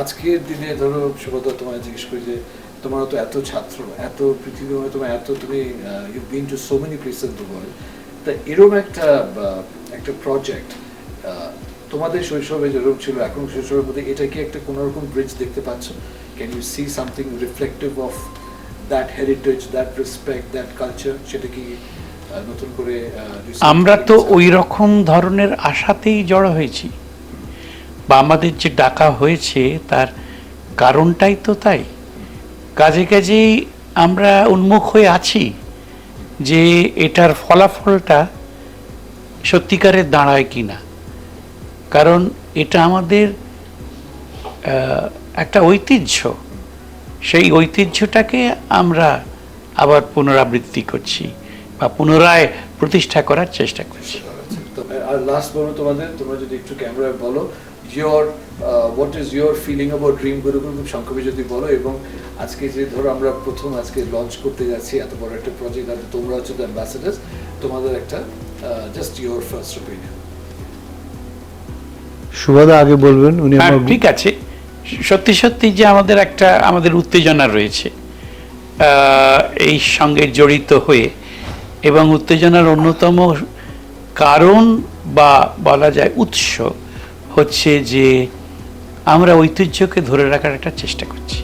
আজকের দিনে ধরো সুভদ্রা, তোমায় জিজ্ঞেস করি যে তোমার তো এত ছাত্র, এত পৃথিবী, তোমার এত, তুমি you been to so many places in the world, তা এরকম একটা প্রজেক্ট তোমাদের শৈশবে যেরকম ছিল এখন শৈশবের মধ্যে, এটা কি একটা কোনো রকম ব্রিজ দেখতে পাচ্ছ? Can you see something reflective of that heritage, that respect, that culture? সেটা কি নতুন করে আমরা তো ওই রকম ধরনের আশাতেই জড়ো হয়েছি, বা আমাদের যে ডাকা হয়েছে তার কারণটাই তো তাই। কাজে কাজেই আমরা উন্মুখ হয়ে আছি যে এটার ফলাফলটা সত্যিকারের দাঁড়ায় কি না। কারণ এটা আমাদের একটা ঐতিহ্য, সেই ঐতিহ্যটাকে আমরা আবার পুনরাবৃত্তি করছি বা পুনরায় প্রতিষ্ঠা করার চেষ্টা করছি। আর লাস্ট বলো তোমাদের, তোমরা যদি একটু ক্যামেরায় বলো your what is your feeling about dream Gurukul, খুব সংক্ষেপে যদি বলো। এবং আজকে যে ধরো আমরা প্রথম আজকে লঞ্চ করতে যাচ্ছি এত বড় একটা প্রজেক্ট, আর তোমরা হচ্ছে দ্য অ্যাম্বাসেডার্স, তোমাদের একটা just your first opinion. Subhadra আগে বলবেন, উনি ঠিক আছে। সত্যি সত্যি যে আমাদের উত্তেজনা রয়েছে এই সঙ্গে জড়িত হয়ে, এবং উত্তেজনার অন্যতম কারণ বা বলা যায় উৎস হচ্ছে যে আমরা ঐতিহ্যকে ধরে রাখার একটা চেষ্টা করছি।